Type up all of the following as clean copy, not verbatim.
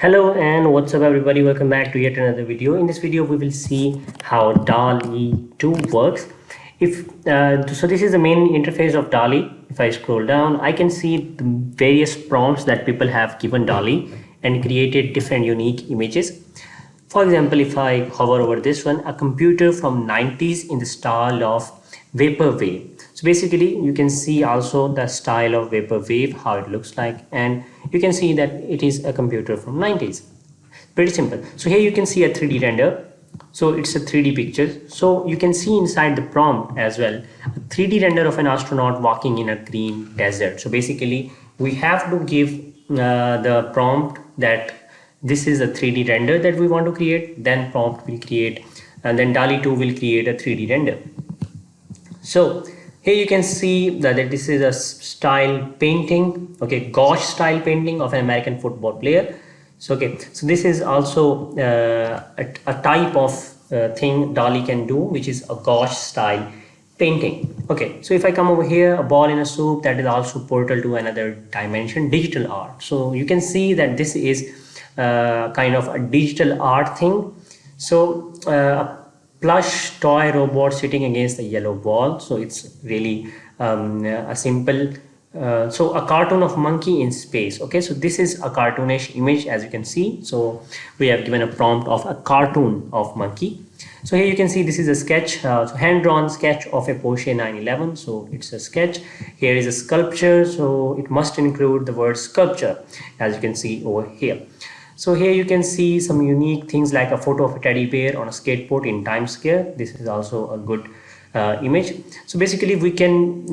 Hello and what's up everybody, welcome back to yet another video. In this video we will see how Dall-E 2 works. So this is the main interface of Dall-E. If I scroll down, I can see the various prompts that people have given Dall-E and created different unique images. For example, if I hover over this one, a computer from 90s in the style of vaporwave. So basically you can see also the style of vaporwave, how it looks like, and you can see that it is a computer from 90s. Pretty simple. So here you can see a 3D render. So it's a 3D picture. So you can see inside the prompt as well, a 3D render of an astronaut walking in a green desert. So basically we have to give the prompt that this is a 3D render that we want to create, then prompt will create, and then Dall-E 2 will create a 3D render. So here you can see that this is a style painting, okay, gouache style painting of an American football player. So okay, so this is also a type of thing Dall-E can do, which is a gouache style painting. Okay, so if I come over here, a ball in a soup, that is also portal to another dimension, digital art. So you can see that this is kind of a digital art thing. So a plush toy robot sitting against a yellow wall. So it's really a simple so a cartoon of monkey in space. Okay, so this is a cartoonish image, as you can see. So we have given a prompt of a cartoon of monkey. So here you can see this is a sketch, so hand-drawn sketch of a Porsche 911. So it's a sketch. Here is a sculpture, so it must include the word sculpture, as you can see over here. So here you can see some unique things like a photo of a teddy bear on a skateboard in Times Square. This is also a good image. So basically we can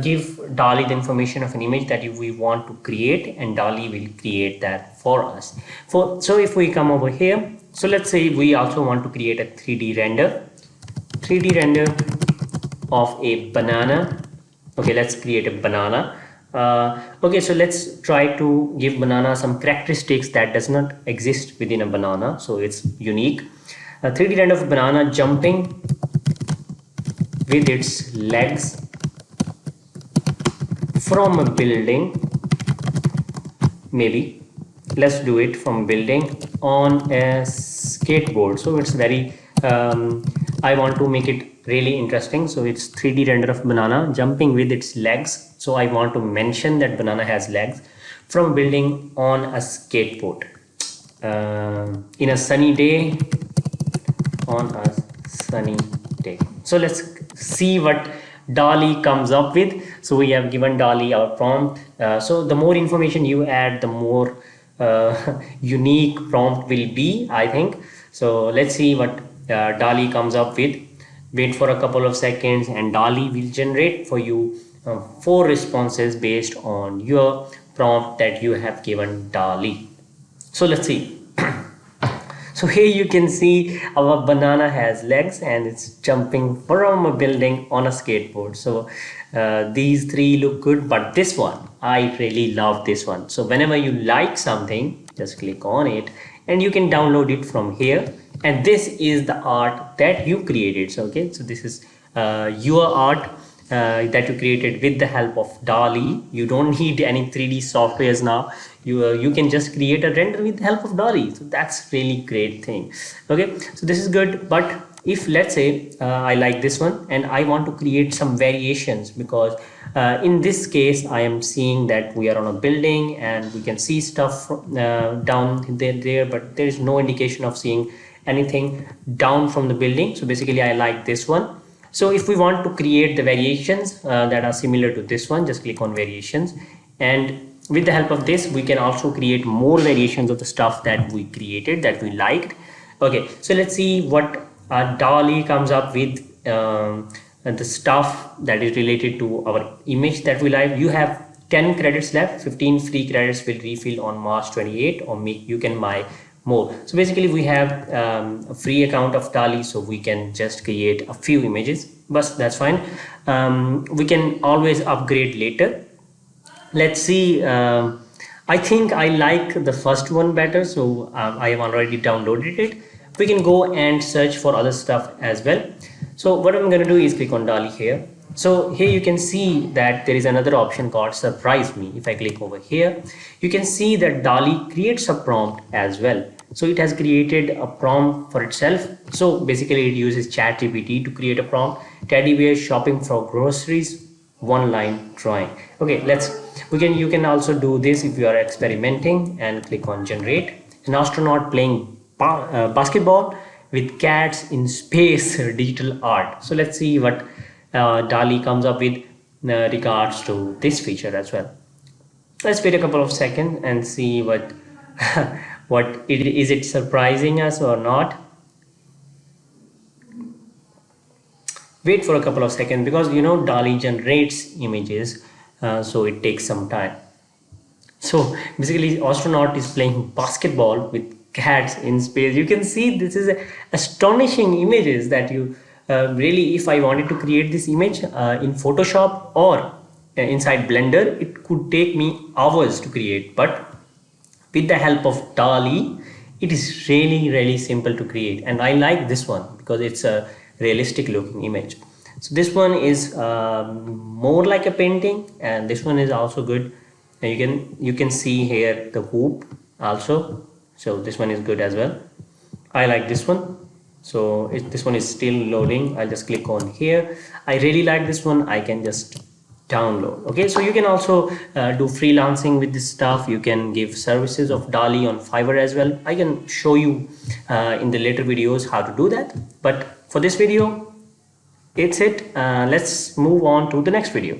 give Dall-E the information of an image that we want to create, and Dall-E will create that for us. So if we come over here, so let's say we also want to create a 3D render of a banana. Okay, let's create a banana. Okay, so let's try to give banana some characteristics that does not exist within a banana, so it's unique. A 3D render of a banana jumping with its legs from a building. Maybe let's do it from building on a skateboard. So it's very I want to make it really interesting. So it's 3D render of banana jumping with its legs. So I want to mention that banana has legs from building on a skateboard in a sunny day, on a sunny day. So let's see what Dall-E comes up with. So we have given Dall-E our prompt. So the more information you add, the more unique prompt will be, I think. So let's see what Dall-E comes up with. Wait for a couple of seconds and Dall-E will generate for you 4 responses based on your prompt that you have given Dall-E. So let's see. So here you can see our banana has legs and it's jumping from a building on a skateboard. So these 3 look good, but this one, I really love this one. So whenever you like something, just click on it and you can download it from here. And this is the art that you created. So okay, so this is your art that you created with the help of Dall-E. You don't need any 3D softwares now. You can just create a render with the help of Dall-E. So that's really great thing. Okay, so this is good. But if let's say I like this one and I want to create some variations, because in this case I am seeing that we are on a building and we can see stuff down there, but there is no indication of seeing anything down from the building. So basically I like this one. So if we want to create the variations that are similar to this one, just click on variations, and with the help of this we can also create more variations of the stuff that we created, that we liked. Okay, so let's see what Dall-E comes up with, the stuff that is related to our image that we like. You have 10 credits left, 15 free credits will refill on March 28, or you can buy more. So basically we have a free account of Dall-E, so we can just create a few images, but that's fine. We can always upgrade later. Let's see. I think I like the first one better, so I have already downloaded it. We can go and search for other stuff as well. So what I'm going to do is click on Dall-E here. So here you can see that there is another option called surprise me. If I click over here, you can see that Dall-E creates a prompt as well. So it has created a prompt for itself. So basically it uses ChatGPT to create a prompt. Teddy bear shopping for groceries, one line drawing. Okay, you can also do this if you are experimenting, and click on generate. An astronaut playing basketball with cats in space digital art. So let's see what Dall-E comes up with regards to this feature as well. Let's wait a couple of seconds and see what is it surprising us or not. Wait for a couple of seconds, because Dall-E generates images, so it takes some time. So basically astronaut is playing basketball with cats in space. You can see this is astonishing images that you really, if I wanted to create this image in Photoshop or inside Blender, it could take me hours to create, but with the help of Dall-E, it is really simple to create. And I like this one because it's a realistic looking image. So this one is more like a painting, and this one is also good. And you can see here the hoop also. So this one is good as well. I like this one. So this one is still loading. I'll just click on here. I really like this one. I can just download. Okay, so you can also do freelancing with this stuff. You can give services of Dall-E on Fiverr as well. I can show you in the later videos how to do that, but for this video it's it. Let's move on to the next video.